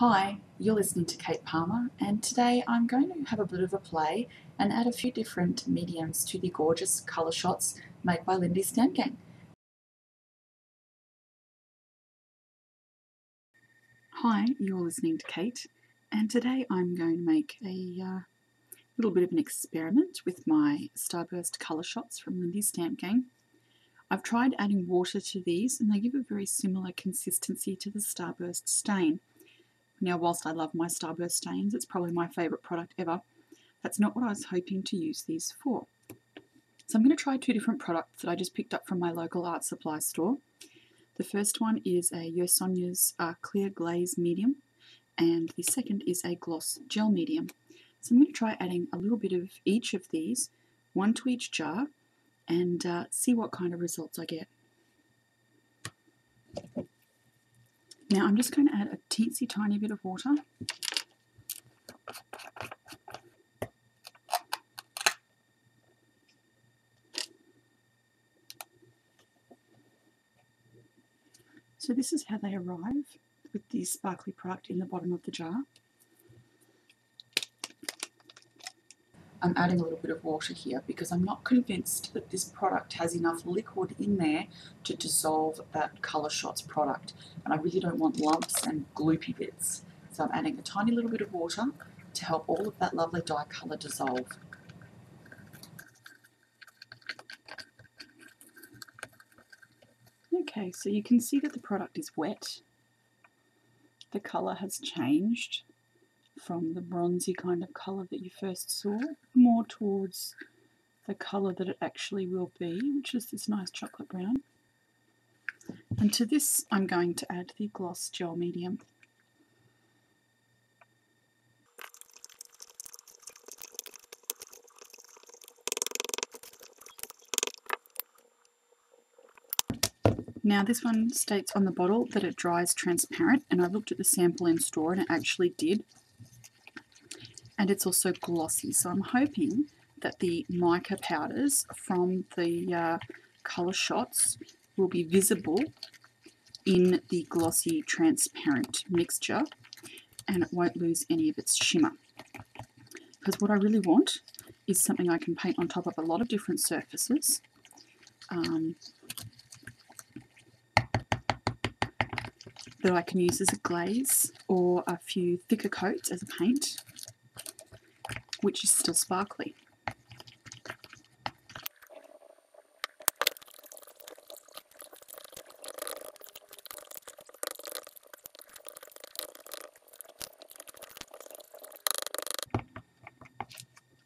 Hi, you're listening to Kate Palmer, and today I'm going to have a bit of a play and add a few different mediums to the gorgeous colour shots made by Lindy's Stamp Gang. Hi, you're listening to Kate, and today I'm going to make a little bit of an experiment with my Starburst colour shots from Lindy's Stamp Gang. I've tried adding water to these, and they give a very similar consistency to the Starburst stain. Now, whilst I love my Starburst stains, it's probably my favourite product ever, that's not what I was hoping to use these for. So I'm going to try two different products that I just picked up from my local art supply store. The first one is a Sonia's Clear Glaze Medium, and the second is a Gloss Gel Medium. So I'm going to try adding a little bit of each of these, one to each jar, and see what kind of results I get. Now I'm just going to add a teensy tiny bit of water. So this is how they arrive, with the sparkly product in the bottom of the jar. I'm adding a little bit of water here because I'm not convinced that this product has enough liquid in there to dissolve that Colour Shots product, and I really don't want lumps and gloopy bits. So I'm adding a tiny little bit of water to help all of that lovely dye colour dissolve. Okay, so you can see that the product is wet. The colour has changed from the bronzy kind of colour that you first saw, more towards the colour that it actually will be, which is this nice chocolate brown. And to this I'm going to add the Gloss Gel Medium. Now this one states on the bottle that it dries transparent, and I looked at the sample in store and it actually did. And it's also glossy, so I'm hoping that the mica powders from the colour shots will be visible in the glossy transparent mixture, and it won't lose any of its shimmer. Because what I really want is something I can paint on top of a lot of different surfaces. That I can use as a glaze or a few thicker coats as a paint, which is still sparkly.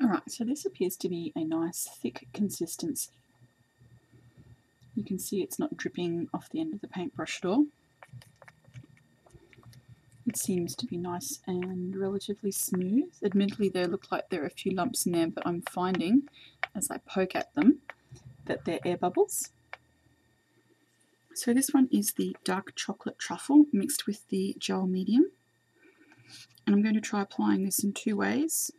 Alright, so this appears to be a nice thick consistency. You can see it's not dripping off the end of the paintbrush at all. It seems to be nice and relatively smooth. Admittedly, they look like there are a few lumps in there, but I'm finding, as I poke at them, that they're air bubbles. So this one is the dark chocolate truffle mixed with the gel medium. And I'm going to try applying this in two ways.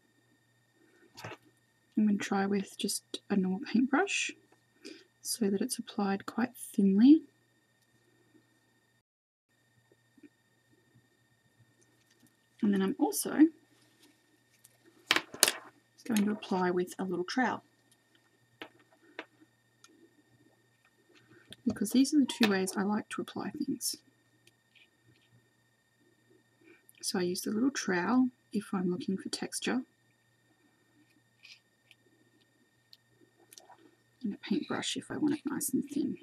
I'm going to try with just a normal paintbrush so that it's applied quite thinly. And then I'm also going to apply with a little trowel, because these are the two ways I like to apply things. So I use the little trowel if I'm looking for texture, and a paintbrush if I want it nice and thin.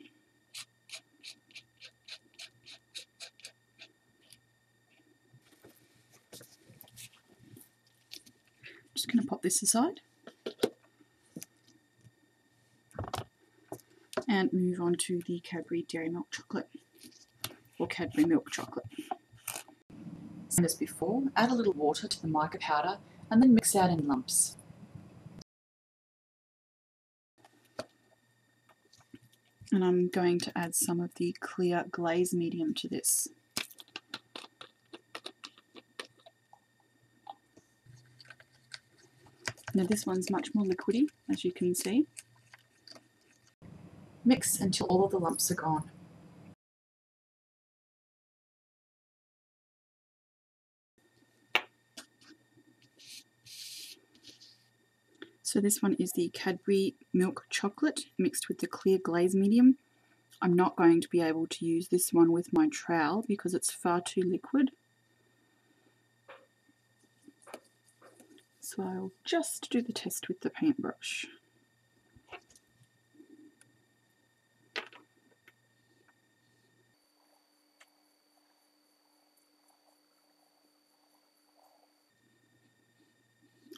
Just going to pop this aside and move on to the Cadbury Dairy Milk Chocolate, or Cadbury Milk Chocolate. Same as before, add a little water to the mica powder and then mix out in lumps. And I'm going to add some of the Clear Glaze Medium to this. Now this one's much more liquidy, as you can see. Mix until all of the lumps are gone. So this one is the Cadbury Milk Chocolate mixed with the Clear Glaze Medium. I'm not going to be able to use this one with my trowel because it's far too liquid. So I'll just do the test with the paintbrush.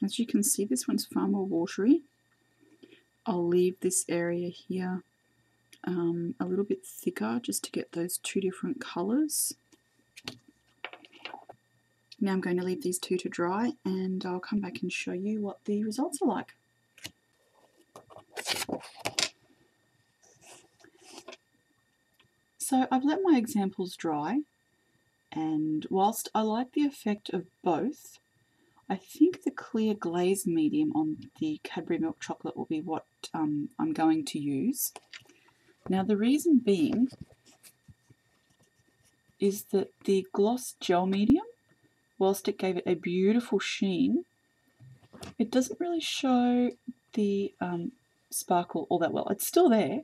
As you can see, this one's far more watery. I'll leave this area here a little bit thicker just to get those two different colours. Now I'm going to leave these two to dry and I'll come back and show you what the results are like. So I've let my examples dry, and whilst I like the effect of both, I think the Clear Glaze Medium on the Cadbury Milk Chocolate will be what I'm going to use. Now the reason being is that the Gloss Gel Medium, whilst it gave it a beautiful sheen, it doesn't really show the sparkle all that well. It's still there,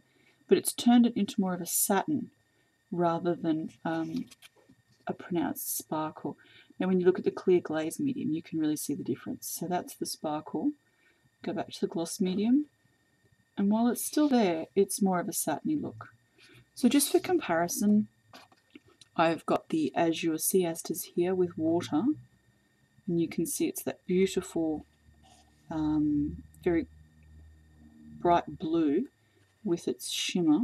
but it's turned it into more of a satin rather than a pronounced sparkle. Now when you look at the Clear Glaze Medium, you can really see the difference. So that's the sparkle. Go back to the Gloss Medium, and while it's still there, it's more of a satiny look. So just for comparison, I've got the Azure Sea Asters here with water, and you can see it's that beautiful, very bright blue with its shimmer.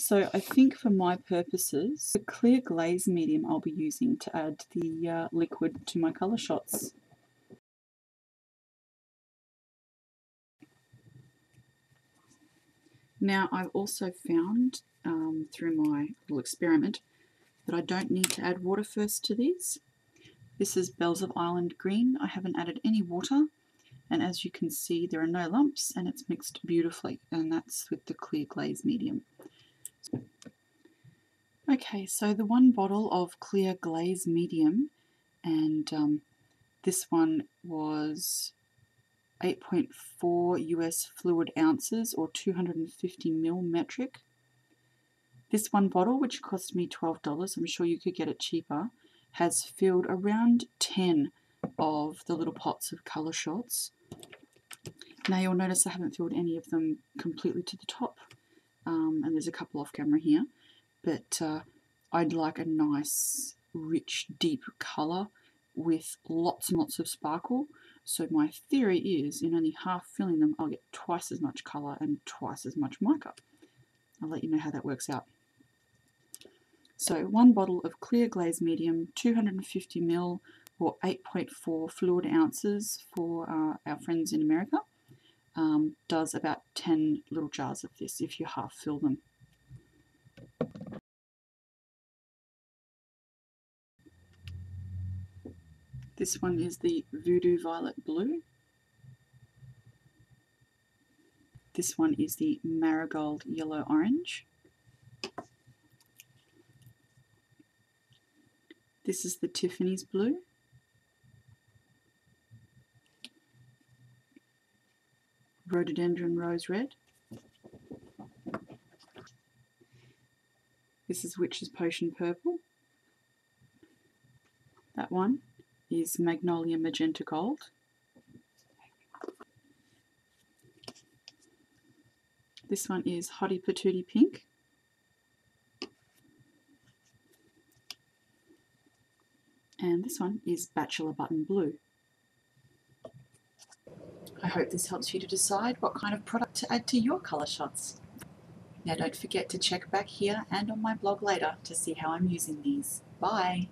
So I think for my purposes, the Clear Glaze Medium I'll be using to add the liquid to my colour shots. Now I've also found through my little experiment that I don't need to add water first to these. This is Bells of Island Green. I haven't added any water, and as you can see there are no lumps and it's mixed beautifully, and that's with the Clear Glaze Medium. Okay, so the one bottle of Clear Glaze Medium, and this one was 8.4 US fluid ounces or 250 ml metric. This one bottle, which cost me $12, I'm sure you could get it cheaper, has filled around 10 of the little pots of colour shots. Now you'll notice I haven't filled any of them completely to the top, and there's a couple off camera here, but I'd like a nice, rich, deep colour with lots and lots of sparkle. So my theory is, in only half filling them, I'll get twice as much colour and twice as much mica. I'll let you know how that works out. So one bottle of Clear Glaze Medium, 250 ml or 8.4 fluid ounces for our friends in America, does about 10 little jars of this if you half fill them. This one is the Voodoo Violet Blue. This one is the Marigold Yellow Orange. This is the Tiffany's Blue. Rhododendron Rose Red. This is Witch's Potion Purple. That one is Magnolia Magenta Gold. This one is Hottie Patootie Pink. And this one is Bachelor Button Blue. I hope this helps you to decide what kind of product to add to your colour shots. Now don't forget to check back here and on my blog later to see how I'm using these. Bye!